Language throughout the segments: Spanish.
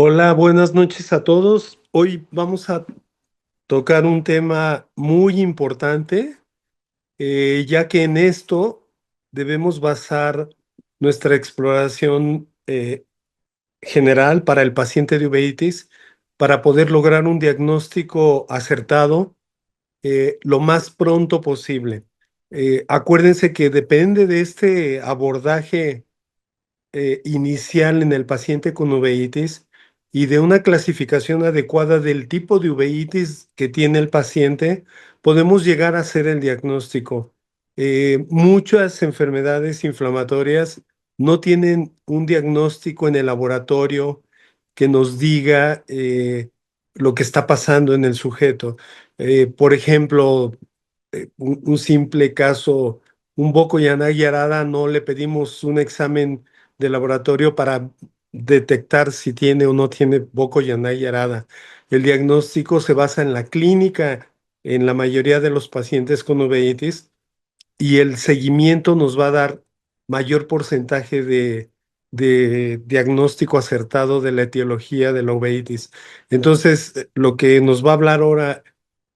Hola, buenas noches a todos. Hoy vamos a tocar un tema muy importante, ya que en esto debemos basar nuestra exploración general para el paciente de uveitis para poder lograr un diagnóstico acertado lo más pronto posible. Acuérdense que depende de este abordaje inicial en el paciente con uveitis y de una clasificación adecuada del tipo de uveitis que tiene el paciente, podemos llegar a hacer el diagnóstico. Muchas enfermedades inflamatorias no tienen un diagnóstico en el laboratorio que nos diga lo que está pasando en el sujeto. Por ejemplo, un simple caso, un Boko Yanagi Arada, no le pedimos un examen de laboratorio para detectar si tiene o no tiene Boko Yanagi Arada. El diagnóstico se basa en la clínica en la mayoría de los pacientes con uveitis y el seguimiento nos va a dar mayor porcentaje de diagnóstico acertado de la etiología de la uveitis. Entonces, lo que nos va a hablar ahora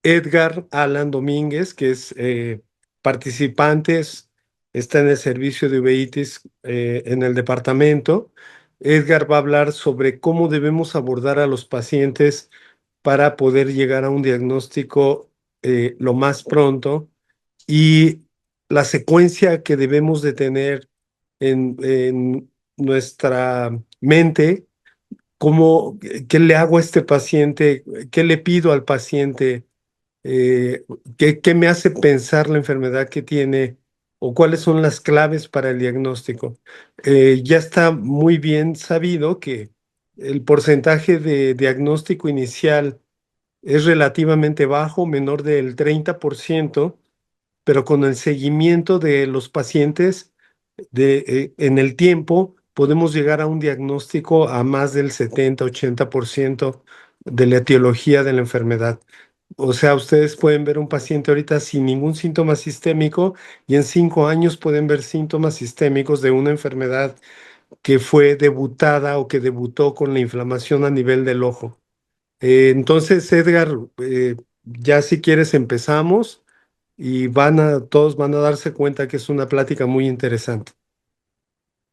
Edgar Alan Domínguez, que es participantes, está en el servicio de uveitis en el departamento. Edgar va a hablar sobre cómo debemos abordar a los pacientes para poder llegar a un diagnóstico lo más pronto y la secuencia que debemos de tener en nuestra mente, cómo, qué le hago a este paciente, qué le pido al paciente, eh, qué me hace pensar la enfermedad que tiene o cuáles son las claves para el diagnóstico. Ya está muy bien sabido que el porcentaje de diagnóstico inicial es relativamente bajo, menor del 30%, pero con el seguimiento de los pacientes en el tiempo podemos llegar a un diagnóstico a más del 70-80% de la etiología de la enfermedad. O sea, ustedes pueden ver un paciente ahorita sin ningún síntoma sistémico y en 5 años pueden ver síntomas sistémicos de una enfermedad que fue debutada o que debutó con la inflamación a nivel del ojo. Entonces, Edgar, ya si quieres empezamos y todos van a darse cuenta que es una plática muy interesante.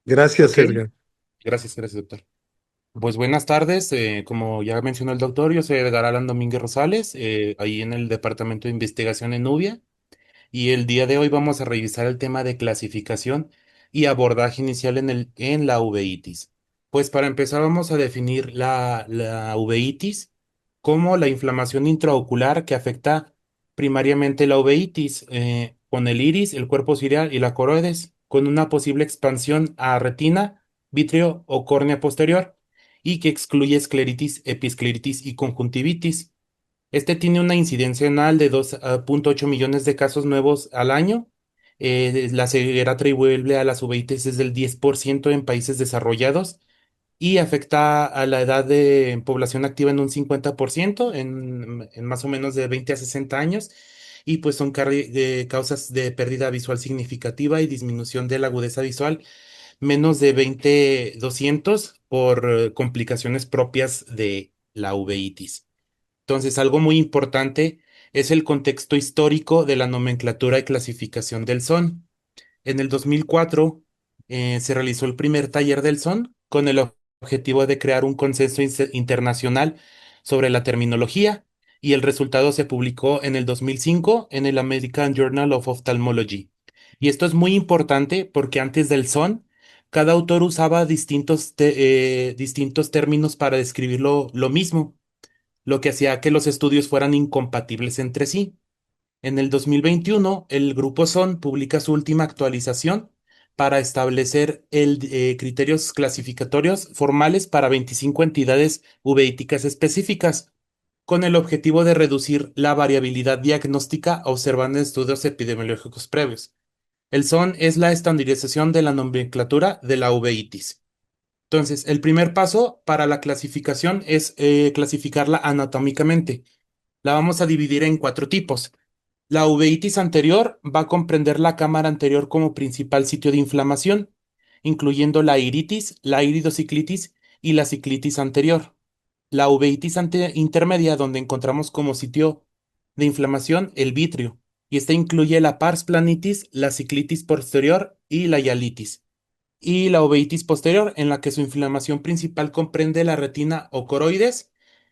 Gracias, Ok, Edgar. gracias, doctor. Pues buenas tardes, como ya mencionó el doctor, yo soy Edgar Alan Domínguez Rosales, ahí en el Departamento de Investigación en Nubia, y el día de hoy vamos a revisar el tema de clasificación y abordaje inicial en la uveitis. Pues para empezar vamos a definir la uveitis como la inflamación intraocular que afecta primariamente la uveitis, con el iris, el cuerpo ciliar y la coroides, con una posible expansión a retina, vítreo o córnea posterior, y que excluye escleritis, episcleritis y conjuntivitis. Este tiene una incidencia anual de 2,8 millones de casos nuevos al año. La ceguera atribuible a las uveitis es del 10% en países desarrollados y afecta a la edad de población activa en un 50%, en más o menos de 20 a 60 años. Y pues son de causas de pérdida visual significativa y disminución de la agudeza visual, menos de 20/200 por complicaciones propias de la uveitis. Entonces, algo muy importante es el contexto histórico de la nomenclatura y clasificación del son. En el 2004 se realizó el primer taller del son con el objetivo de crear un consenso internacional sobre la terminología, y el resultado se publicó en el 2005 en el American Journal of Ophthalmology. Y esto es muy importante porque antes del son, cada autor usaba distintos términos para describir lo mismo, lo que hacía que los estudios fueran incompatibles entre sí. En el 2021, el Grupo SON publica su última actualización para establecer criterios clasificatorios formales para 25 entidades uveíticas específicas, con el objetivo de reducir la variabilidad diagnóstica observando en estudios epidemiológicos previos. El SON es la estandarización de la nomenclatura de la uveitis. Entonces, el primer paso para la clasificación es clasificarla anatómicamente. La vamos a dividir en cuatro tipos. La uveitis anterior va a comprender la cámara anterior como principal sitio de inflamación, incluyendo la iritis, la iridociclitis y la ciclitis anterior. La uveitis intermedia, donde encontramos como sitio de inflamación el vitrio, y esta incluye la pars planitis, la ciclitis posterior y la hialitis. Y la uveitis posterior, en la que su inflamación principal comprende la retina o coroides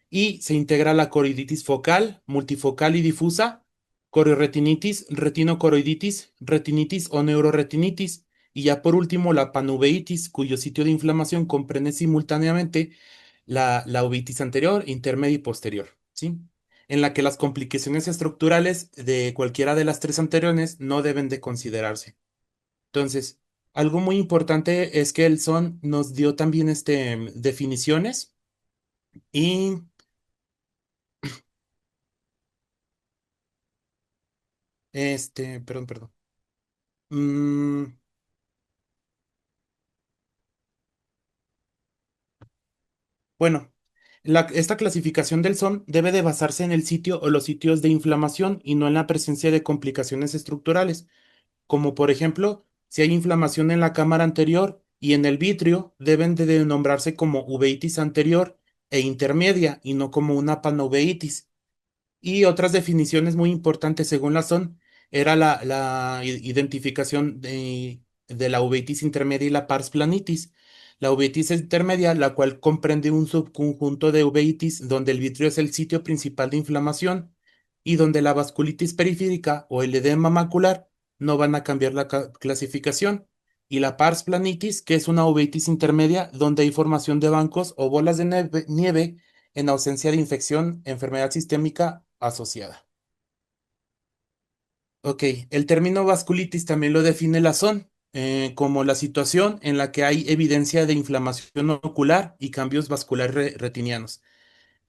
y se integra la coroiditis focal, multifocal y difusa, corioretinitis, retinocoroiditis, retinitis o neuroretinitis, y ya por último la panuveitis, cuyo sitio de inflamación comprende simultáneamente la uveitis anterior, intermedia y posterior, ¿sí? En la que las complicaciones estructurales de cualquiera de las tres anteriores no deben de considerarse. Entonces, algo muy importante es que el SON nos dio también definiciones y, perdón. Mm, bueno, esta clasificación del SON debe de basarse en el sitio o los sitios de inflamación y no en la presencia de complicaciones estructurales, como por ejemplo, si hay inflamación en la cámara anterior y en el vitrio, deben de nombrarse como uveitis anterior e intermedia y no como una panoveitis. Y otras definiciones muy importantes según la SON era la identificación de la uveitis intermedia y la pars planitis. La uveitis intermedia, la cual comprende un subconjunto de uveitis donde el vitrio es el sitio principal de inflamación y donde la vasculitis periférica o el edema macular no van a cambiar la clasificación. Y la pars planitis, que es una uveitis intermedia donde hay formación de bancos o bolas de nieve en ausencia de infección, enfermedad sistémica asociada. Ok, el término vasculitis también lo define la SON, como la situación en la que hay evidencia de inflamación ocular y cambios vasculares retinianos.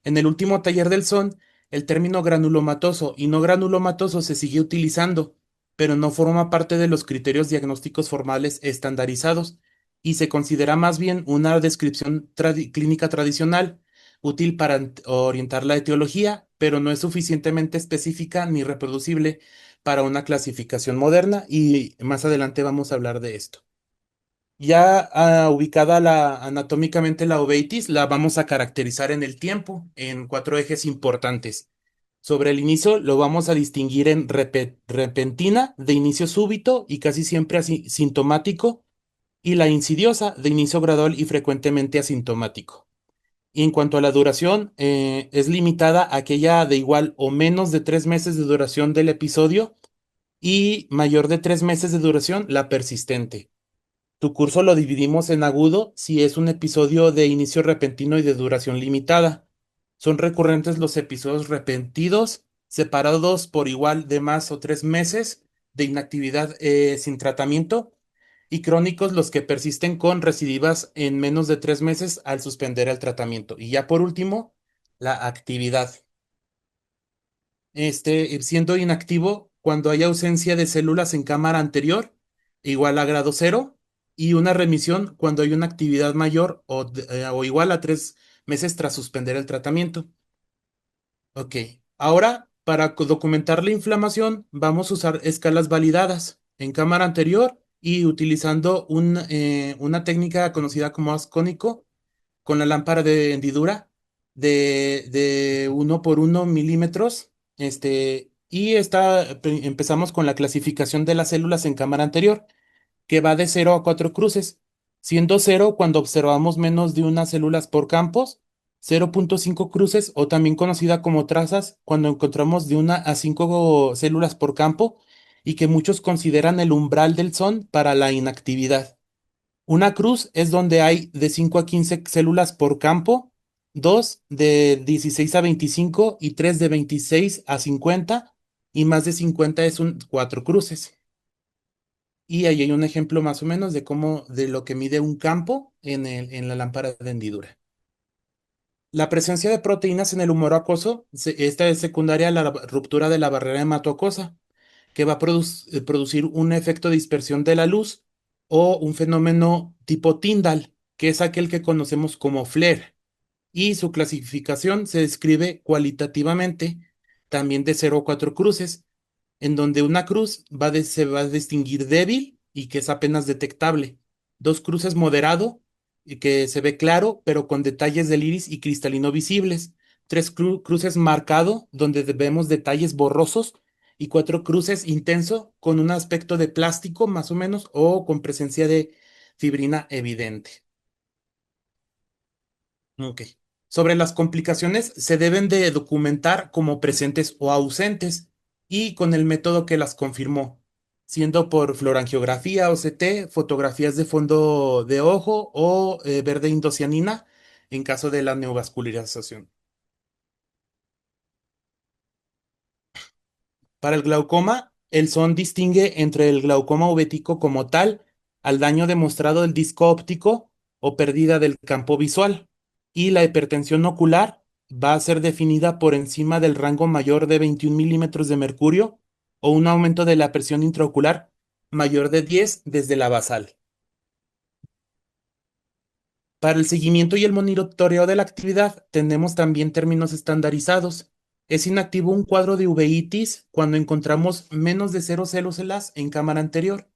En el último taller del SON, el término granulomatoso y no granulomatoso se sigue utilizando, pero no forma parte de los criterios diagnósticos formales estandarizados y se considera más bien una descripción clínica tradicional, útil para orientar la etiología, pero no es suficientemente específica ni reproducible para una clasificación moderna y más adelante vamos a hablar de esto. Ya ubicada anatómicamente la uveitis, la vamos a caracterizar en el tiempo en cuatro ejes importantes. Sobre el inicio lo vamos a distinguir en repentina, de inicio súbito y casi siempre sintomático, y la insidiosa, de inicio gradual y frecuentemente asintomático. Y en cuanto a la duración, es limitada a aquella de igual o menos de 3 meses de duración del episodio y mayor de 3 meses de duración la persistente. Tu curso lo dividimos en agudo si es un episodio de inicio repentino y de duración limitada. Son recurrentes los episodios repentinos, separados por igual de más o 3 meses de inactividad sin tratamiento, y crónicos los que persisten con recidivas en menos de 3 meses al suspender el tratamiento. Y ya por último, la actividad siendo inactivo cuando hay ausencia de células en cámara anterior, igual a grado cero, y una remisión cuando hay una actividad mayor o igual a 3 meses tras suspender el tratamiento. Ok, ahora para documentar la inflamación vamos a usar escalas validadas en cámara anterior y utilizando una técnica conocida como ascónico con la lámpara de hendidura de 1 por 1 milímetros. Empezamos con la clasificación de las células en cámara anterior, que va de 0 a 4 cruces, siendo 0 cuando observamos menos de unas células por campos, 0,5 cruces o también conocida como trazas cuando encontramos de 1 a 5 células por campo y que muchos consideran el umbral del son para la inactividad. Una cruz es donde hay de 5 a 15 células por campo, dos de 16 a 25 y tres de 26 a 50 y más de 50 es 4 cruces. Y ahí hay un ejemplo más o menos de lo que mide un campo en la lámpara de hendidura. La presencia de proteínas en el humor acuoso, esta es secundaria a la ruptura de la barrera hematoacuosa, que va a producir un efecto de dispersión de la luz o un fenómeno tipo Tyndall, que es aquel que conocemos como flare, y su clasificación se describe cualitativamente también de 0 a 4 cruces, en donde una cruz se va a distinguir débil y que es apenas detectable, dos cruces moderado y que se ve claro, pero con detalles del iris y cristalino visibles. Tres cruces marcado, donde vemos detalles borrosos, y cuatro cruces intenso, con un aspecto de plástico más o menos, o con presencia de fibrina evidente. Ok. Sobre las complicaciones, se deben de documentar como presentes o ausentes y con el método que las confirmó, siendo por fluorangiografía, OCT, fotografías de fondo de ojo o verde indocianina en caso de la neovascularización. Para el glaucoma, el SON distingue entre el glaucoma uvético como tal, al daño demostrado del disco óptico o pérdida del campo visual, y la hipertensión ocular va a ser definida por encima del rango mayor de 21 milímetros de mercurio o un aumento de la presión intraocular mayor de 10 desde la basal. Para el seguimiento y el monitoreo de la actividad, tenemos también términos estandarizados. Es inactivo un cuadro de uveitis cuando encontramos menos de 0 células en cámara anterior,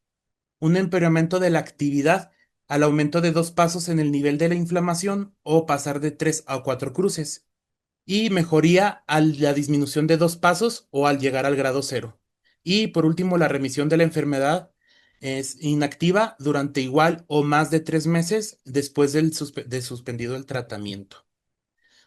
un empeoramiento de la actividad al aumento de 2 pasos en el nivel de la inflamación o pasar de 3 a 4 cruces, y mejoría a la disminución de 2 pasos o al llegar al grado cero. Y por último, la remisión de la enfermedad es inactiva durante igual o más de 3 meses después de suspendido el tratamiento.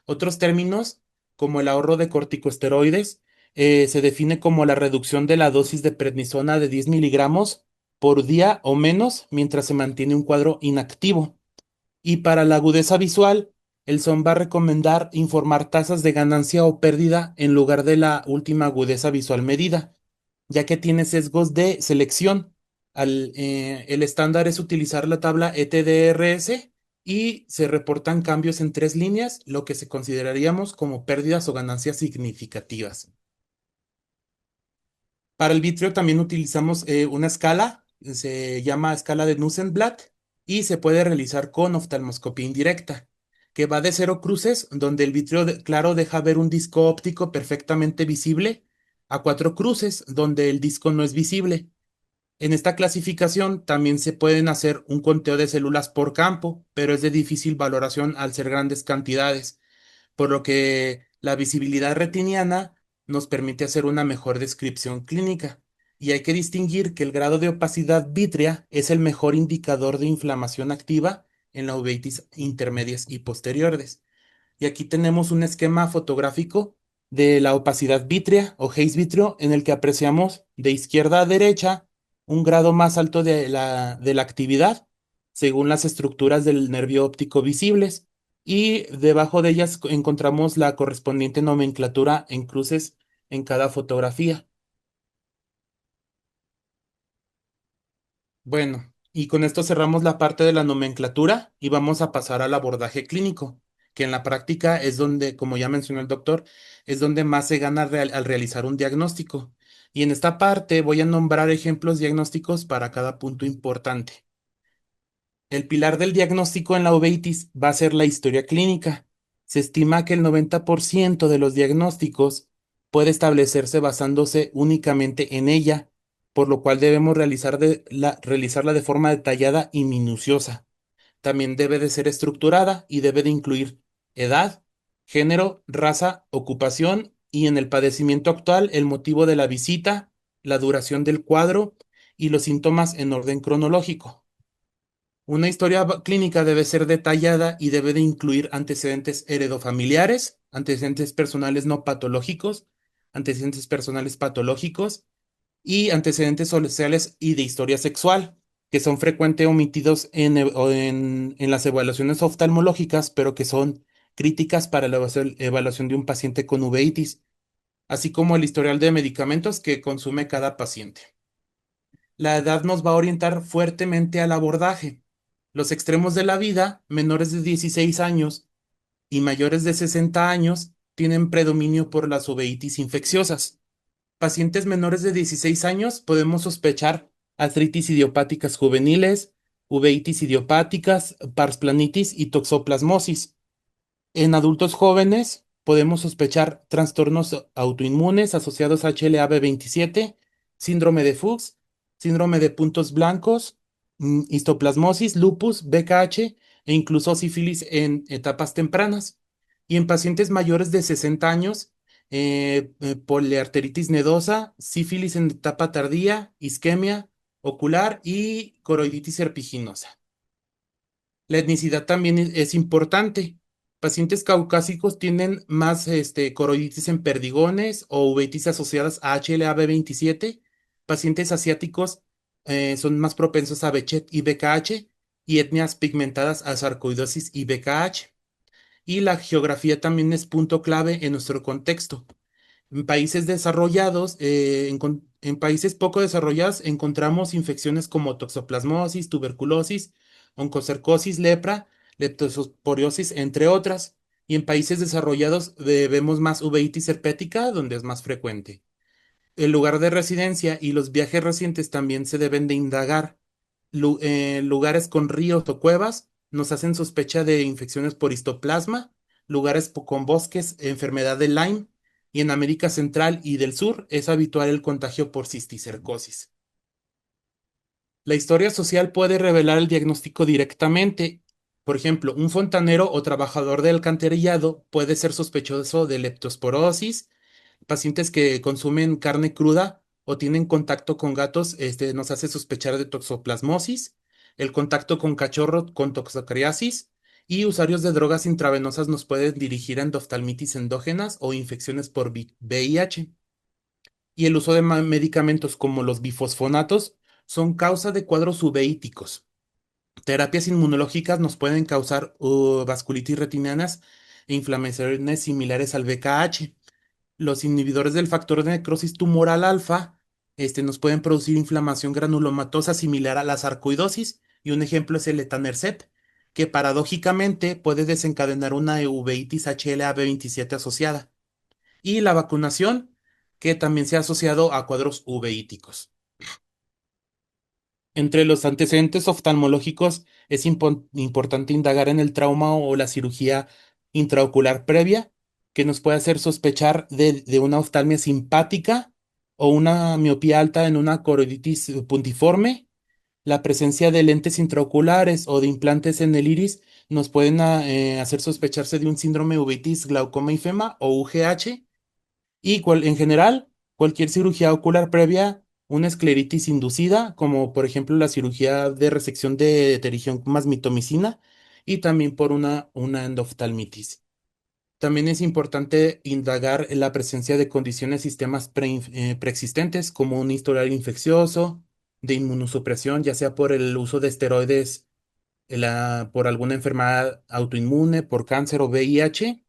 Otros términos, como el ahorro de corticosteroides, se define como la reducción de la dosis de prednisona de 10 miligramos por día o menos mientras se mantiene un cuadro inactivo. Y para la agudeza visual, el SOM va a recomendar informar tasas de ganancia o pérdida en lugar de la última agudeza visual medida, ya que tiene sesgos de selección. El estándar es utilizar la tabla ETDRS y se reportan cambios en 3 líneas, lo que se consideraríamos como pérdidas o ganancias significativas. Para el vitrio también utilizamos una escala, se llama escala de Nussenblatt y se puede realizar con oftalmoscopía indirecta, que va de 0 cruces, donde el vitrio claro deja ver un disco óptico perfectamente visible, a 4 cruces, donde el disco no es visible. En esta clasificación también se pueden hacer un conteo de células por campo, pero es de difícil valoración al ser grandes cantidades, por lo que la visibilidad retiniana nos permite hacer una mejor descripción clínica. Y hay que distinguir que el grado de opacidad vítrea es el mejor indicador de inflamación activa en la uveitis intermedias y posteriores. Y aquí tenemos un esquema fotográfico de la opacidad vítrea o haze vítreo en el que apreciamos de izquierda a derecha un grado más alto de la actividad según las estructuras del nervio óptico visibles, y debajo de ellas encontramos la correspondiente nomenclatura en cruces en cada fotografía. Bueno, y con esto cerramos la parte de la nomenclatura y vamos a pasar al abordaje clínico, que en la práctica es donde, como ya mencionó el doctor, es donde más se gana al realizar un diagnóstico. Y en esta parte voy a nombrar ejemplos diagnósticos para cada punto importante. El pilar del diagnóstico en la uveitis va a ser la historia clínica. Se estima que el 90% de los diagnósticos puede establecerse basándose únicamente en ella, por lo cual debemos realizarla de forma detallada y minuciosa. También debe de ser estructurada y debe de incluir edad, género, raza, ocupación y en el padecimiento actual el motivo de la visita, la duración del cuadro y los síntomas en orden cronológico. Una historia clínica debe ser detallada y debe de incluir antecedentes heredofamiliares, antecedentes personales no patológicos, antecedentes personales patológicos y antecedentes sociales y de historia sexual, que son frecuentemente omitidos en las evaluaciones oftalmológicas, pero que son críticas para la evaluación de un paciente con uveitis, así como el historial de medicamentos que consume cada paciente. La edad nos va a orientar fuertemente al abordaje. Los extremos de la vida, menores de 16 años y mayores de 60 años, tienen predominio por las uveitis infecciosas. Pacientes menores de 16 años podemos sospechar artritis idiopáticas juveniles, uveitis idiopáticas, parsplanitis y toxoplasmosis. En adultos jóvenes podemos sospechar trastornos autoinmunes asociados a HLA-B27, síndrome de Fuchs, síndrome de puntos blancos, histoplasmosis, lupus, BKH e incluso sífilis en etapas tempranas. Y en pacientes mayores de 60 años, poliarteritis nodosa, sífilis en etapa tardía, isquemia ocular y coroiditis serpiginosa. La etnicidad también es importante. Pacientes caucásicos tienen más coroiditis en perdigones o uveitis asociadas a HLA-B27. Pacientes asiáticos son más propensos a Behçet y BKH y etnias pigmentadas a sarcoidosis y BKH. Y la geografía también es punto clave en nuestro contexto. En países desarrollados, en países poco desarrollados, encontramos infecciones como toxoplasmosis, tuberculosis, oncocercosis, lepra, leptosporiosis, entre otras. Y en países desarrollados vemos más uveitis herpética, donde es más frecuente. El lugar de residencia y los viajes recientes también se deben de indagar. Lugares con ríos o cuevas nos hacen sospecha de infecciones por histoplasma, lugares con bosques, enfermedad de Lyme, y en América Central y del Sur es habitual el contagio por cisticercosis. La historia social puede revelar el diagnóstico directamente. Por ejemplo, un fontanero o trabajador del alcantarillado puede ser sospechoso de leptosporosis. Pacientes que consumen carne cruda o tienen contacto con gatos, nos hace sospechar de toxoplasmosis, el contacto con cachorros con toxocariasis y usuarios de drogas intravenosas nos pueden dirigir a endoftalmitis endógenas o infecciones por VIH. Y el uso de medicamentos como los bifosfonatos son causa de cuadros uveíticos. Terapias inmunológicas nos pueden causar vasculitis retinianas e inflamaciones similares al VKH. Los inhibidores del factor de necrosis tumoral alfa, nos pueden producir inflamación granulomatosa similar a la sarcoidosis, y un ejemplo es el etanercept, que paradójicamente puede desencadenar una uveitis HLA-B27 asociada. Y la vacunación, que también se ha asociado a cuadros uveíticos. Entre los antecedentes oftalmológicos es importante indagar en el trauma o la cirugía intraocular previa, que nos puede hacer sospechar de una oftalmia simpática o una miopía alta en una coroiditis puntiforme. La presencia de lentes intraoculares o de implantes en el iris nos pueden hacer sospecharse de un síndrome uveitis glaucoma y fema o UGH. Y en general, cualquier cirugía ocular previa, una escleritis inducida, como por ejemplo la cirugía de resección de pterigión más mitomicina, y también por una endoftalmitis. También es importante indagar en la presencia de condiciones sistemas preexistentes, como un historial infeccioso, de inmunosupresión, ya sea por el uso de esteroides, por alguna enfermedad autoinmune, por cáncer o VIH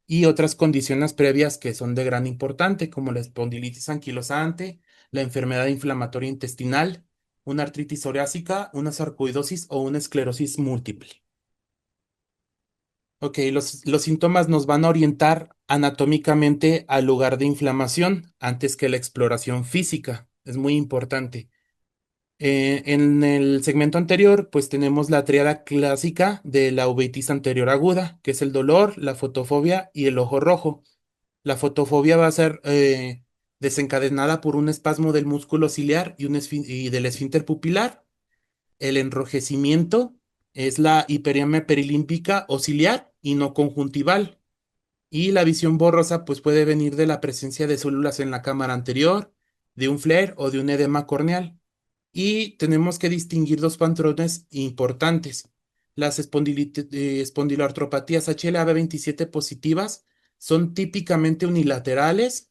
y otras condiciones previas que son de gran importante, como la espondilitis anquilosante, la enfermedad inflamatoria intestinal, una artritis psoriásica, una sarcoidosis o una esclerosis múltiple. Ok, los síntomas nos van a orientar anatómicamente al lugar de inflamación antes que la exploración física. Es muy importante. En el segmento anterior, pues tenemos la tríada clásica de la uveitis anterior aguda, que es el dolor, la fotofobia y el ojo rojo. La fotofobia va a ser desencadenada por un espasmo del músculo ciliar y del esfínter pupilar. El enrojecimiento es la hiperemia perilímpica o ciliar y no conjuntival. Y la visión borrosa pues puede venir de la presencia de células en la cámara anterior, de un flare o de un edema corneal. Y tenemos que distinguir dos patrones importantes. Las espondiloartropatías HLA-B27 positivas son típicamente unilaterales,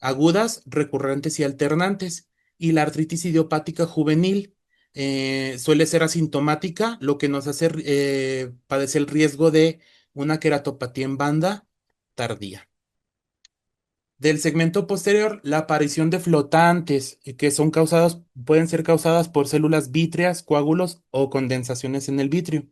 agudas, recurrentes y alternantes. Y la artritis idiopática juvenil suele ser asintomática, lo que nos hace padecer el riesgo de una queratopatía en banda tardía. Del segmento posterior, la aparición de flotantes que pueden ser causadas por células vítreas, coágulos o condensaciones en el vitrio.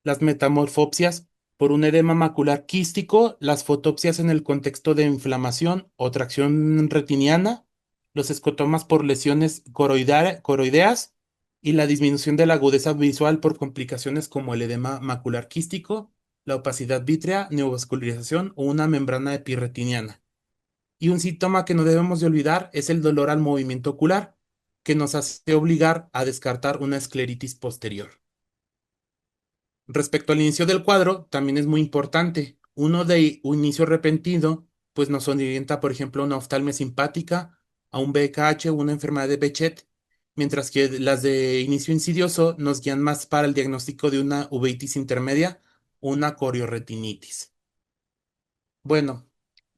Las metamorfopsias por un edema macular quístico, las fotopsias en el contexto de inflamación o tracción retiniana, los escotomas por lesiones coroideas y la disminución de la agudeza visual por complicaciones como el edema macular quístico, la opacidad vítrea, neovascularización o una membrana epirretiniana. Y un síntoma que no debemos de olvidar es el dolor al movimiento ocular, que nos hace obligar a descartar una escleritis posterior. Respecto al inicio del cuadro, también es muy importante. Uno de un inicio repentino, pues nos orienta, por ejemplo, a una oftalmia simpática, a un BKH o una enfermedad de Behçet, mientras que las de inicio insidioso nos guían más para el diagnóstico de una uveitis intermedia o una corioretinitis. Bueno,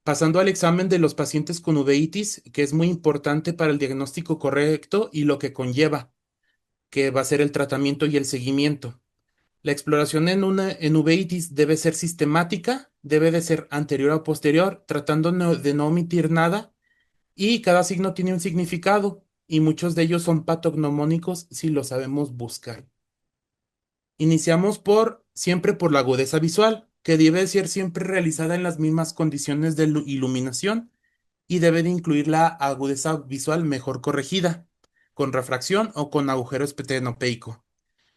pasando al examen de los pacientes con uveitis, que es muy importante para el diagnóstico correcto y lo que conlleva, que va a ser el tratamiento y el seguimiento. La exploración en uveitis debe ser sistemática, debe de ser anterior o posterior, tratando de no omitir nada, y cada signo tiene un significado, y muchos de ellos son patognomónicos si lo sabemos buscar. Iniciamos siempre por la agudeza visual, que debe ser siempre realizada en las mismas condiciones de iluminación y debe de incluir la agudeza visual mejor corregida, con refracción o con agujero espetenopeico.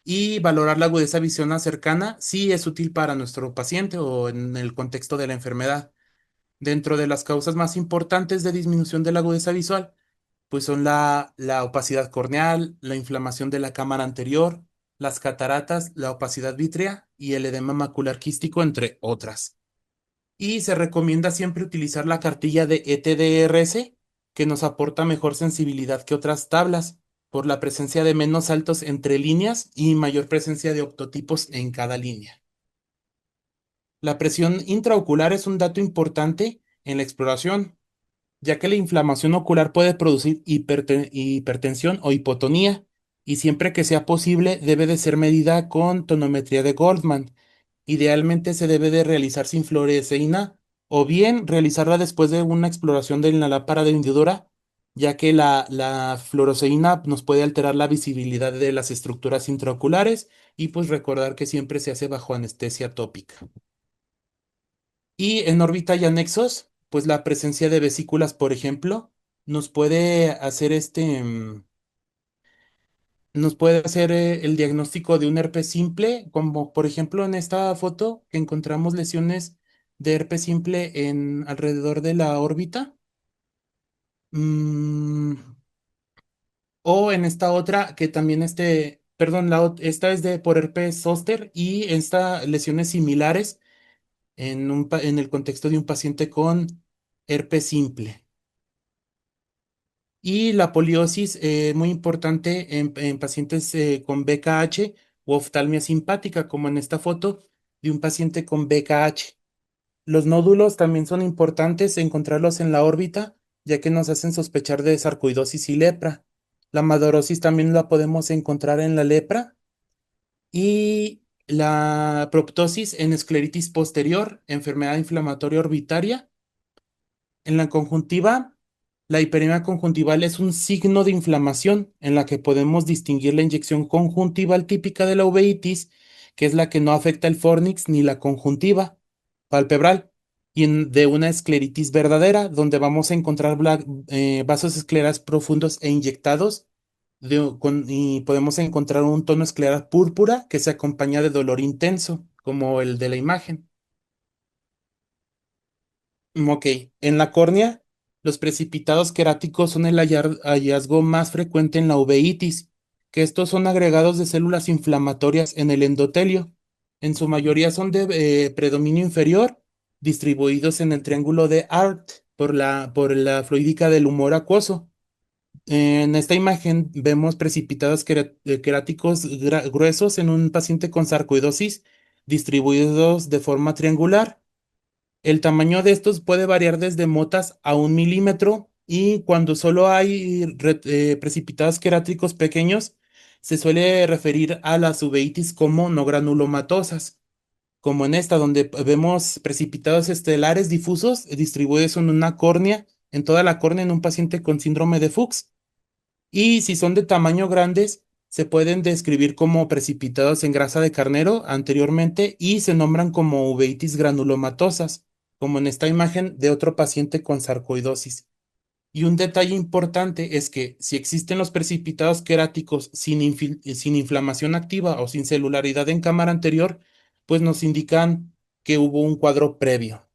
Y valorar la agudeza visión cercana sí es útil para nuestro paciente o en el contexto de la enfermedad. Dentro de las causas más importantes de disminución de la agudeza visual, pues son la opacidad corneal, la inflamación de la cámara anterior, las cataratas, la opacidad vítrea y el edema macular quístico, entre otras. Y se recomienda siempre utilizar la cartilla de ETDRS, que nos aporta mejor sensibilidad que otras tablas, por la presencia de menos saltos entre líneas y mayor presencia de octotipos en cada línea. La presión intraocular es un dato importante en la exploración, ya que la inflamación ocular puede producir hipertensión o hipotonía, y siempre que sea posible debe de ser medida con tonometría de Goldman. Idealmente se debe de realizar sin fluoresceína o bien realizarla después de una exploración de la lámpara de hendidura, ya que la fluoresceína nos puede alterar la visibilidad de las estructuras intraoculares y pues recordar que siempre se hace bajo anestesia tópica. Y en órbita y anexos, pues la presencia de vesículas, por ejemplo, nos puede hacer nos puede hacer el diagnóstico de un herpes simple, como por ejemplo en esta foto que encontramos lesiones de herpes simple en alrededor de la órbita. Mm, o en esta otra que también perdón, esta es de por herpes zóster y esta lesiones similares en el contexto de un paciente con herpes simple. Y la poliosis, muy importante en pacientes con BKH o oftalmia simpática, como en esta foto de un paciente con BKH. Los nódulos también son importantes encontrarlos en la órbita, ya que nos hacen sospechar de sarcoidosis y lepra. La madorosis también la podemos encontrar en la lepra y la proptosis en escleritis posterior, enfermedad inflamatoria orbitaria. En la conjuntiva, la hiperemia conjuntival es un signo de inflamación en la que podemos distinguir la inyección conjuntival típica de la uveitis, que es la que no afecta el fornix ni la conjuntiva palpebral, y de una escleritis verdadera, donde vamos a encontrar vasos esclerales profundos e inyectados, y podemos encontrar un tono escleral púrpura que se acompaña de dolor intenso, como el de la imagen. Ok, en la córnea, los precipitados queráticos son el hallazgo más frecuente en la uveitis, que estos son agregados de células inflamatorias en el endotelio. En su mayoría son de predominio inferior, distribuidos en el triángulo de Hart por la fluídica del humor acuoso. En esta imagen vemos precipitados queráticos gruesos en un paciente con sarcoidosis, distribuidos de forma triangular. El tamaño de estos puede variar desde motas a 1 milímetro y cuando solo hay precipitados querátricos pequeños, se suele referir a las uveitis como no granulomatosas, como en esta donde vemos precipitados estelares difusos distribuidos en una córnea, en toda la córnea en un paciente con síndrome de Fuchs. Y si son de tamaño grandes, se pueden describir como precipitados en grasa de carnero anteriormente y se nombran como uveitis granulomatosas, como en esta imagen de otro paciente con sarcoidosis. Y un detalle importante es que si existen los precipitados queráticos sin inflamación activa o sin celularidad en cámara anterior, pues nos indican que hubo un cuadro previo.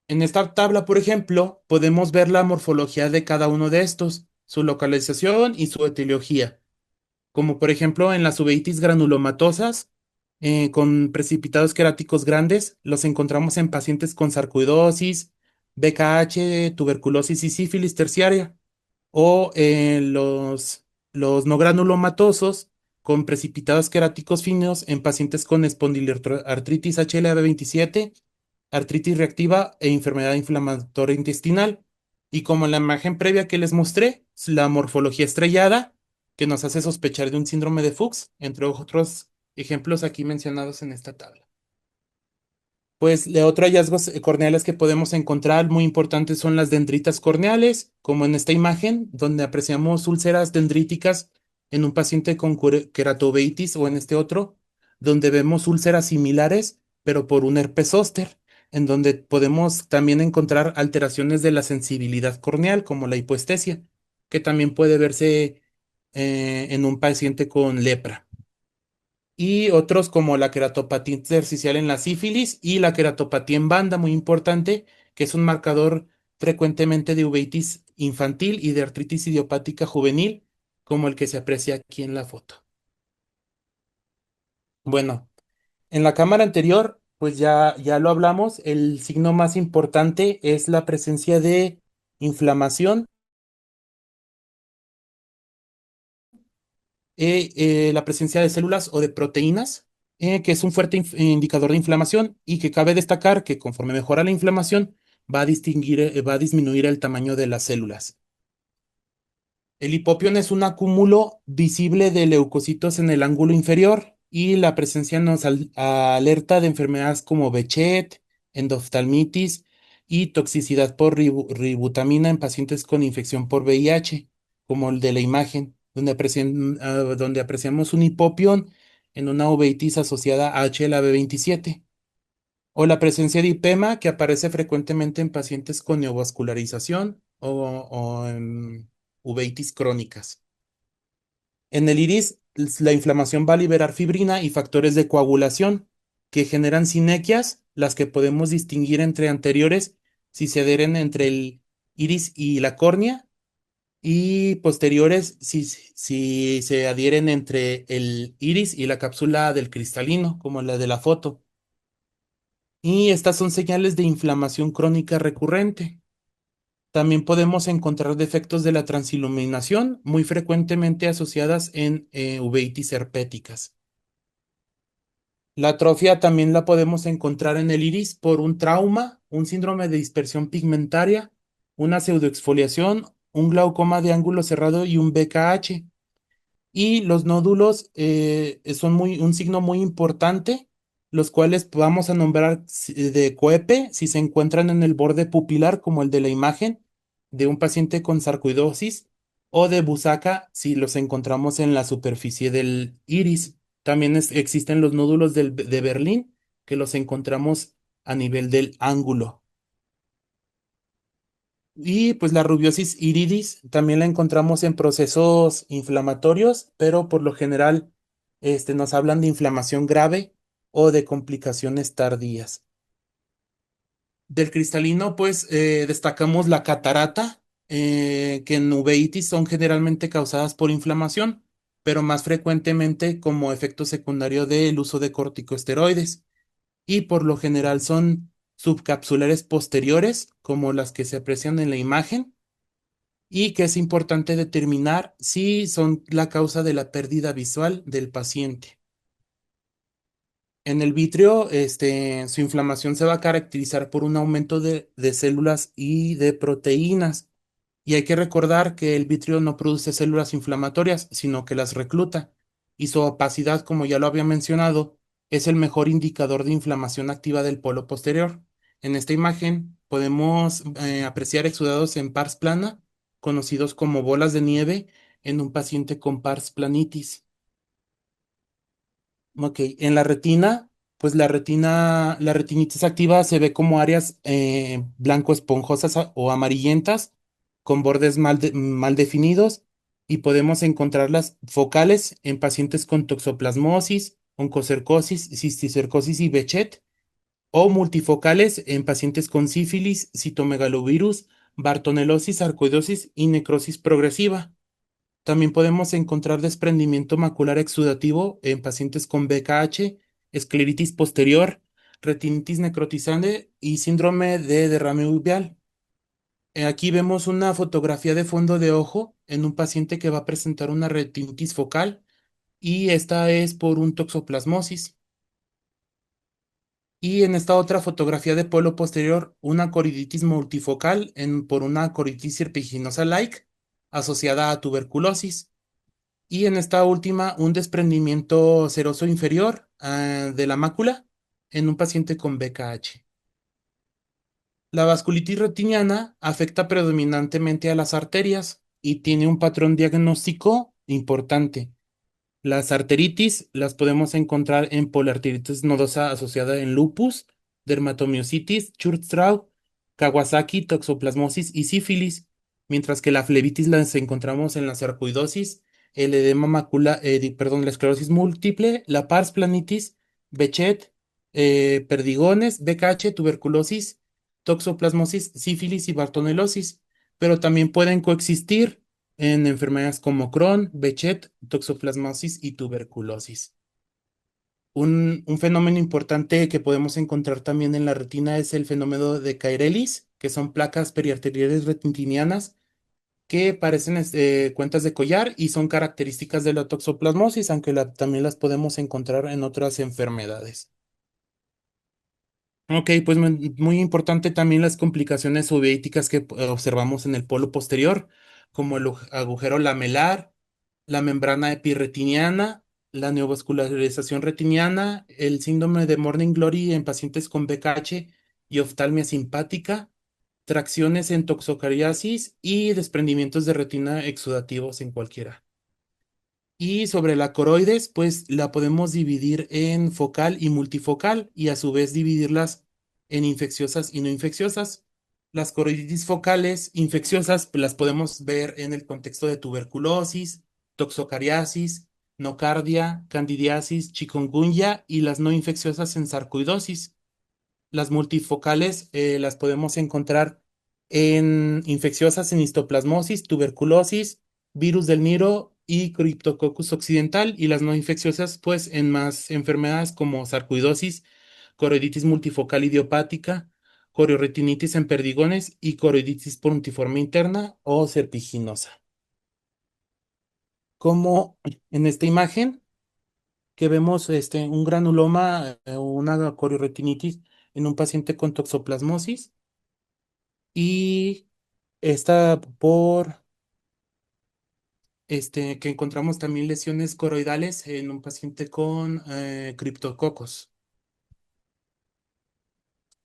En esta tabla, por ejemplo, podemos ver la morfología de cada uno de estos, su localización y su etiología, como por ejemplo en las uveitis granulomatosas. con precipitados queráticos grandes. Los encontramos en pacientes con sarcoidosis, BKH, tuberculosis y sífilis terciaria, o los no granulomatosos con precipitados queráticos finos en pacientes con espondiloartritis HLA-B27, artritis reactiva e enfermedad inflamatoria intestinal. Y como en la imagen previa que les mostré, la morfología estrellada, que nos hace sospechar de un síndrome de Fuchs, entre otros ejemplos aquí mencionados en esta tabla. Pues de otros hallazgos corneales que podemos encontrar muy importantes son las dendritas corneales, como en esta imagen, donde apreciamos úlceras dendríticas en un paciente con queratoveitis, o en este otro, donde vemos úlceras similares, pero por un herpes zóster, en donde podemos también encontrar alteraciones de la sensibilidad corneal, como la hipoestesia, que también puede verse en un paciente con lepra, y otros como la queratopatía intersticial en la sífilis y la queratopatía en banda, muy importante, que es un marcador frecuentemente de uveitis infantil y de artritis idiopática juvenil, como el que se aprecia aquí en la foto. Bueno, en la cámara anterior, pues ya lo hablamos, el signo más importante es la presencia de inflamación, la presencia de células o de proteínas, que es un fuerte indicador de inflamación, y que cabe destacar que conforme mejora la inflamación, va a disminuir el tamaño de las células. El hipopión es un acúmulo visible de leucocitos en el ángulo inferior, y la presencia nos alerta de enfermedades como Behçet, endoftalmitis y toxicidad por ributamina en pacientes con infección por VIH, como el de la imagen, donde apreciamos un hipopión en una uveitis asociada a HLA-B27, o la presencia de IPEMA, que aparece frecuentemente en pacientes con neovascularización o en uveitis crónicas. En el iris, la inflamación va a liberar fibrina y factores de coagulación que generan sinequias, las que podemos distinguir entre anteriores si se adhieren entre el iris y la córnea, y posteriores si se adhieren entre el iris y la cápsula del cristalino, como la de la foto. Y estas son señales de inflamación crónica recurrente. También podemos encontrar defectos de la transiluminación, muy frecuentemente asociadas en uveitis herpéticas. La atrofia también la podemos encontrar en el iris por un trauma, un síndrome de dispersión pigmentaria, una pseudoexfoliación, un glaucoma de ángulo cerrado y un BKH. Y los nódulos son un signo muy importante, los cuales vamos a nombrar de coepe si se encuentran en el borde pupilar, como el de la imagen de un paciente con sarcoidosis, o de Busaca si los encontramos en la superficie del iris. También existen los nódulos de Berlín, que los encontramos a nivel del ángulo. Y pues la rubiosis iridis también la encontramos en procesos inflamatorios, pero por lo general nos hablan de inflamación grave o de complicaciones tardías. Del cristalino, pues destacamos la catarata, que en uveitis son generalmente causadas por inflamación, pero más frecuentemente como efecto secundario del uso de corticosteroides, y por lo general son subcapsulares posteriores, como las que se aprecian en la imagen, y que es importante determinar si son la causa de la pérdida visual del paciente. En el vitrio, su inflamación se va a caracterizar por un aumento de células y de proteínas. Y hay que recordar que el vitrio no produce células inflamatorias, sino que las recluta. Y su opacidad, como ya lo había mencionado, es el mejor indicador de inflamación activa del polo posterior. En esta imagen podemos apreciar exudados en pars plana, conocidos como bolas de nieve, en un paciente con pars planitis. Ok, en la retina, pues la retinitis activa se ve como áreas blanco esponjosas o amarillentas con bordes mal definidos, y podemos encontrarlas focales en pacientes con toxoplasmosis, oncocercosis, cisticercosis y Behçet, o multifocales en pacientes con sífilis, citomegalovirus, bartonelosis, sarcoidosis y necrosis progresiva. También podemos encontrar desprendimiento macular exudativo en pacientes con BKH escleritis posterior, retinitis necrotizante y síndrome de derrame uveal. Aquí vemos una fotografía de fondo de ojo en un paciente que va a presentar una retinitis focal y esta es por un toxoplasmosis. Y en esta otra fotografía de polo posterior, una coriditis multifocal por una coritis serpiginosa-like asociada a tuberculosis. Y en esta última, un desprendimiento seroso inferior de la mácula en un paciente con BKH. La vasculitis retiniana afecta predominantemente a las arterias y tiene un patrón diagnóstico importante. Las arteritis las podemos encontrar en poliarteritis nodosa asociada en lupus, dermatomiositis, Church-Strauss, Kawasaki, toxoplasmosis y sífilis, mientras que la flebitis las encontramos en la sarcoidosis, el edema la esclerosis múltiple, la pars planitis, Behçet, perdigones, BKH, tuberculosis, toxoplasmosis, sífilis y bartonelosis, pero también pueden coexistir en enfermedades como Crohn, Behçet, toxoplasmosis y tuberculosis. Un fenómeno importante que podemos encontrar también en la retina es el fenómeno de Kairelis, que son placas periarteriales retinianas que parecen cuentas de collar y son características de la toxoplasmosis, aunque también las podemos encontrar en otras enfermedades. Ok, pues muy importante también las complicaciones uveíticas que observamos en el polo posterior, como el agujero lamelar, la membrana epirretiniana, la neovascularización retiniana, el síndrome de Morning Glory en pacientes con BKH y oftalmia simpática, tracciones en toxocariasis y desprendimientos de retina exudativos en cualquiera. Y sobre la coroides, pues la podemos dividir en focal y multifocal y a su vez dividirlas en infecciosas y no infecciosas. Las coroiditis focales infecciosas pues, las podemos ver en el contexto de tuberculosis, toxocariasis, nocardia, candidiasis, chikungunya y las no infecciosas en sarcoidosis. Las multifocales las podemos encontrar en infecciosas en histoplasmosis, tuberculosis, virus del Niro y Cryptococcus occidental, y las no infecciosas, pues, en más enfermedades como sarcoidosis, coroiditis multifocal idiopática, corioretinitis en perdigones y coroiditis pontiforme interna o serpiginosa. Como en esta imagen que vemos un granuloma o una corioretinitis en un paciente con toxoplasmosis y esta que encontramos también lesiones coroidales en un paciente con criptococos.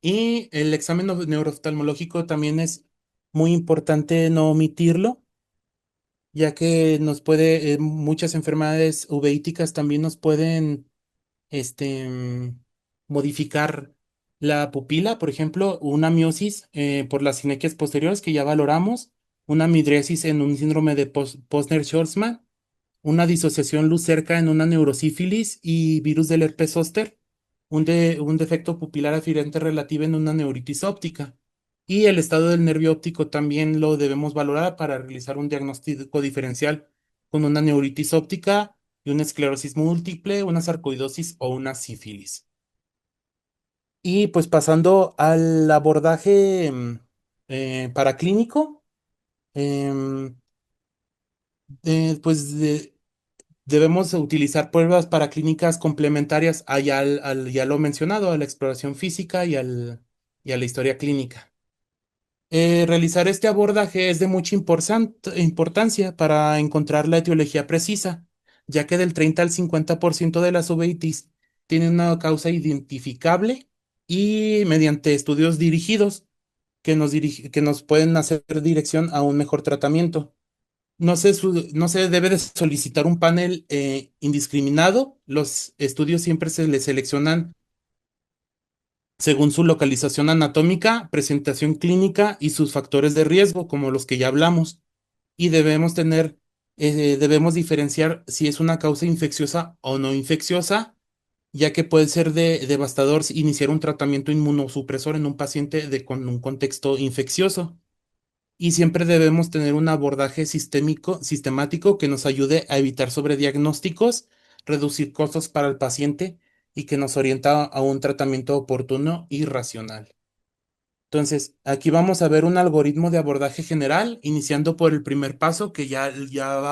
Y el examen neurooftalmológico también es muy importante no omitirlo, ya que muchas enfermedades uveíticas también nos pueden modificar la pupila, por ejemplo, una miosis por las sinequias posteriores que ya valoramos, una midriasis en un síndrome de Posner-Schwarzman, una disociación luz cerca en una neurosífilis y virus del herpes zóster, un defecto pupilar aferente relativo en una neuritis óptica. Y el estado del nervio óptico también lo debemos valorar para realizar un diagnóstico diferencial con una neuritis óptica y una esclerosis múltiple, una sarcoidosis o una sífilis. Y pues pasando al abordaje paraclínico, em, pues debemos utilizar pruebas paraclínicas complementarias ya lo mencionado, a la exploración física y a la historia clínica. Realizar este abordaje es de mucha importancia para encontrar la etiología precisa, ya que del 30 al 50% de las uveitis tienen una causa identificable y mediante estudios dirigidos que nos pueden hacer dirección a un mejor tratamiento. No se debe de solicitar un panel indiscriminado. Los estudios siempre se les seleccionan según su localización anatómica, presentación clínica y sus factores de riesgo, como los que ya hablamos. Y debemos diferenciar si es una causa infecciosa o no infecciosa, ya que puede ser devastador iniciar un tratamiento inmunosupresor en un paciente con un contexto infeccioso. Y siempre debemos tener un abordaje sistemático que nos ayude a evitar sobrediagnósticos, reducir costos para el paciente y que nos orienta a un tratamiento oportuno y racional. Entonces, aquí vamos a ver un algoritmo de abordaje general, iniciando por el primer paso, que ya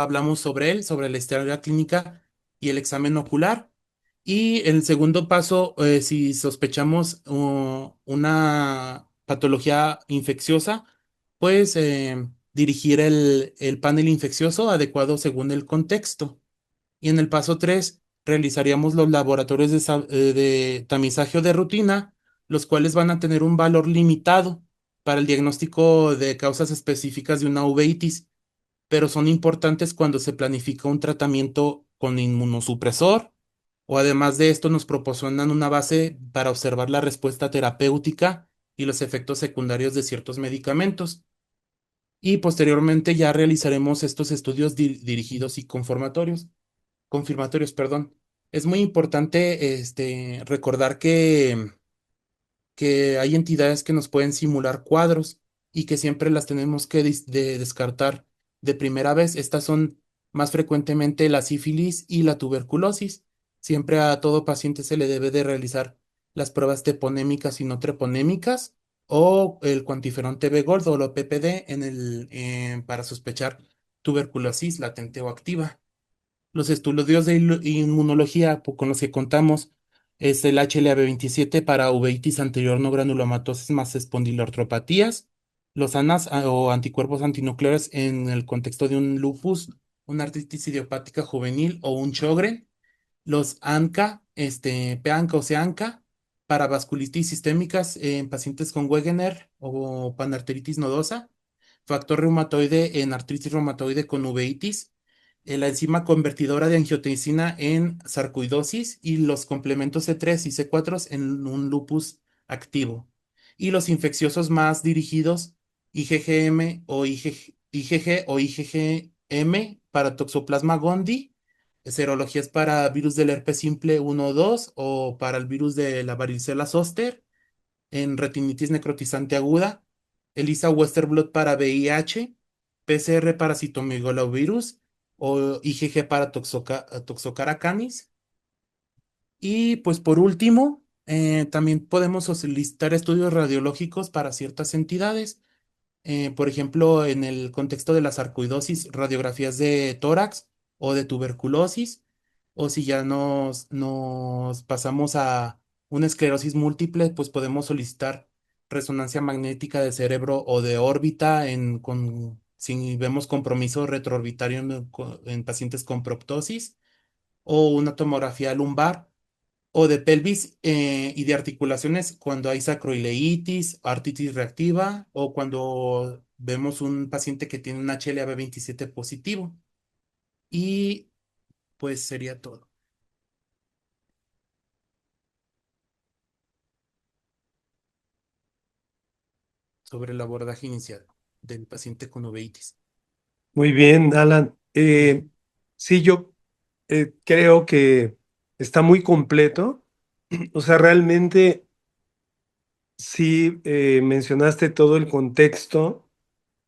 hablamos sobre él, sobre la historia clínica y el examen ocular. Y el segundo paso, si sospechamos una patología infecciosa, pues dirigir el panel infeccioso adecuado según el contexto. Y en el paso 3 realizaríamos los laboratorios de tamizaje o de rutina, los cuales van a tener un valor limitado para el diagnóstico de causas específicas de una uveitis, pero son importantes cuando se planifica un tratamiento con inmunosupresor o además de esto nos proporcionan una base para observar la respuesta terapéutica y los efectos secundarios de ciertos medicamentos. Y posteriormente ya realizaremos estos estudios dirigidos y confirmatorios, perdón. Es muy importante recordar que hay entidades que nos pueden simular cuadros y que siempre las tenemos que descartar de primera vez. Estas son más frecuentemente la sífilis y la tuberculosis. Siempre a todo paciente se le debe de realizar las pruebas teponémicas y no treponémicas o el cuantiferón TB Gold o lo PPD para sospechar tuberculosis latente o activa. Los estudios de inmunología con los que contamos es el HLA-B27 para uveitis anterior no granulomatosis más espondiloartropatías, los ANAS o anticuerpos antinucleares en el contexto de un lupus, una artritis idiopática juvenil o un Sjögren, los ANCA, PANCA o CEANCA para vasculitis sistémicas en pacientes con Wegener o panarteritis nodosa, factor reumatoide en artritis reumatoide con uveitis, la enzima convertidora de angiotensina en sarcoidosis y los complementos C3 y C4 en un lupus activo. Y los infecciosos más dirigidos, IgM o IgG o IgM para Toxoplasma gondii, serologías para virus del herpes simple 1 o 2 o para el virus de la varicela zoster en retinitis necrotizante aguda, ELISA Western Blot para VIH, PCR para citomegalovirus o IgG para Toxocara canis. Y pues por último, también podemos solicitar estudios radiológicos para ciertas entidades. Por ejemplo, en el contexto de la sarcoidosis, radiografías de tórax o de tuberculosis, o si ya nos pasamos a una esclerosis múltiple, pues podemos solicitar resonancia magnética de cerebro o de órbita si vemos compromiso retroorbitario en pacientes con proptosis, o una tomografía lumbar o de pelvis y de articulaciones cuando hay sacroileitis, artritis reactiva o cuando vemos un paciente que tiene un HLA-B27 positivo. Y pues sería todo sobre el abordaje inicial del paciente con uveitis. Muy bien, Alan. Sí, yo creo que está muy completo. O sea, realmente sí mencionaste todo el contexto,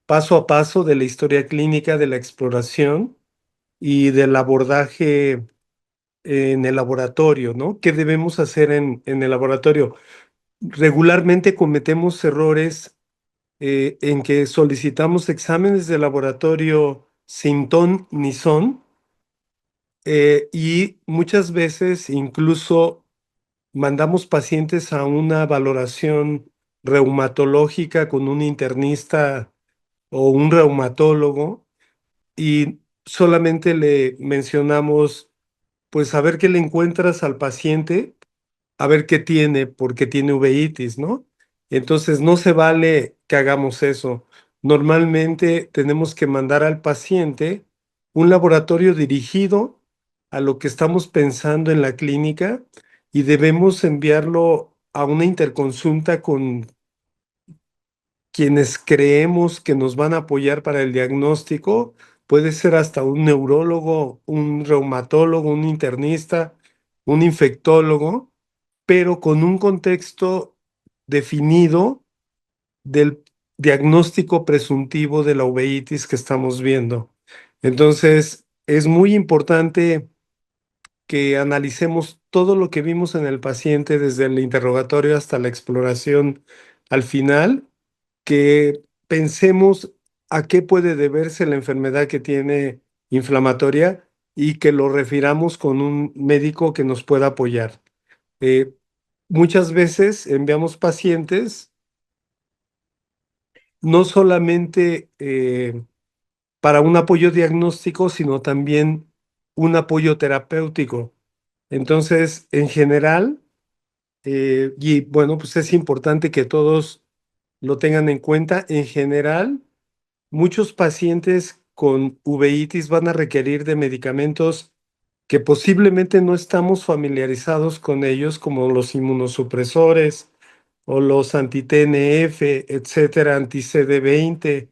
paso a paso de la historia clínica, de la exploración y del abordaje en el laboratorio, ¿no? ¿Qué debemos hacer en el laboratorio? Regularmente cometemos errores en que solicitamos exámenes de laboratorio sin ton ni son y muchas veces incluso mandamos pacientes a una valoración reumatológica con un internista o un reumatólogo y solamente le mencionamos, pues a ver qué le encuentras al paciente, a ver qué tiene, porque tiene uveitis, ¿no? Entonces no se vale que hagamos eso. Normalmente tenemos que mandar al paciente un laboratorio dirigido a lo que estamos pensando en la clínica y debemos enviarlo a una interconsulta con quienes creemos que nos van a apoyar para el diagnóstico. Puede ser hasta un neurólogo, un reumatólogo, un internista, un infectólogo, pero con un contexto definido del diagnóstico presuntivo de la uveitis que estamos viendo. Entonces, es muy importante que analicemos todo lo que vimos en el paciente desde el interrogatorio hasta la exploración al final, que pensemos a qué puede deberse la enfermedad que tiene inflamatoria y que lo refiramos con un médico que nos pueda apoyar. Eh, Muchas veces enviamos pacientes no solamente para un apoyo diagnóstico, sino también un apoyo terapéutico. Entonces, en general, y bueno, pues es importante que todos lo tengan en cuenta, en general, muchos pacientes con uveitis van a requerir de medicamentos que posiblemente no estamos familiarizados con ellos, como los inmunosupresores o los anti-TNF, etcétera, anti-CD20,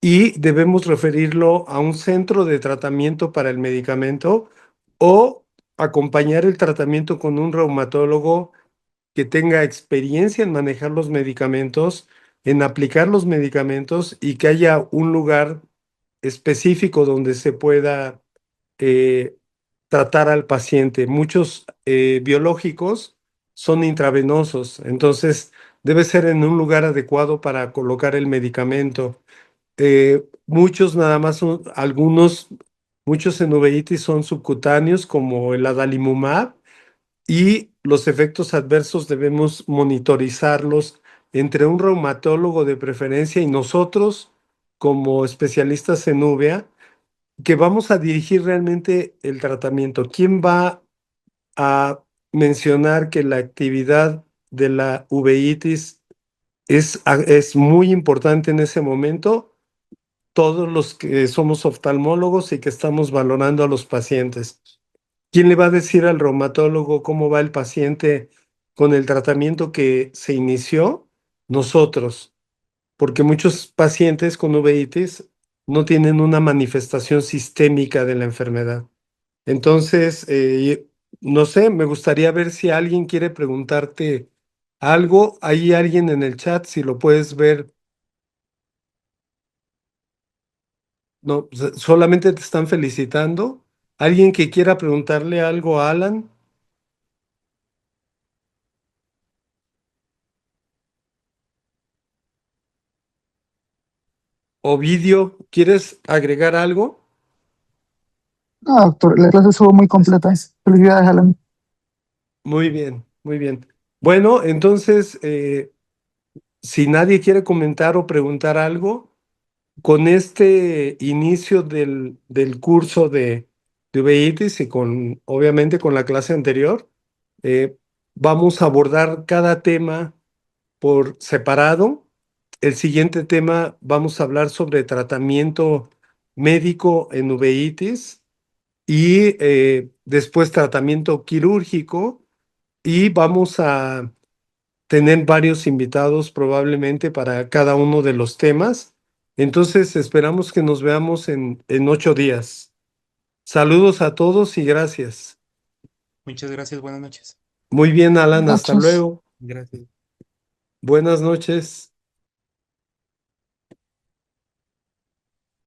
y debemos referirlo a un centro de tratamiento para el medicamento o acompañar el tratamiento con un reumatólogo que tenga experiencia en manejar los medicamentos, en aplicar los medicamentos y que haya un lugar específico donde se pueda eh, tratar al paciente. Muchos biológicos son intravenosos, entonces debe ser en un lugar adecuado para colocar el medicamento. Muchos nada más son, algunos, muchos en uveitis son subcutáneos como el adalimumab y los efectos adversos debemos monitorizarlos entre un reumatólogo de preferencia y nosotros como especialistas en uvea que vamos a dirigir realmente el tratamiento. ¿Quién va a mencionar que la actividad de la uveitis es muy importante en ese momento? Todos los que somos oftalmólogos y que estamos valorando a los pacientes. ¿Quién le va a decir al reumatólogo cómo va el paciente con el tratamiento que se inició? Nosotros, porque muchos pacientes con uveitis no tienen una manifestación sistémica de la enfermedad. Entonces, no sé, me gustaría ver si alguien quiere preguntarte algo. Hay alguien en el chat, si lo puedes ver. No, solamente te están felicitando. ¿Alguien que quiera preguntarle algo a Alan? Ovidio, ¿quieres agregar algo? No, doctor, la clase estuvo muy completa. Felicidades, Alan. Muy bien, muy bien. Bueno, entonces, si nadie quiere comentar o preguntar algo, con este inicio del curso de uveitis y con, obviamente, con la clase anterior, eh, vamos a abordar cada tema por separado. El siguiente tema vamos a hablar sobre tratamiento médico en uveitis y después tratamiento quirúrgico y vamos a tener varios invitados probablemente para cada uno de los temas. Entonces esperamos que nos veamos en 8 días. Saludos a todos y gracias. Muchas gracias, buenas noches. Muy bien, Alan, Buenas hasta noches. luego. Gracias. Buenas noches.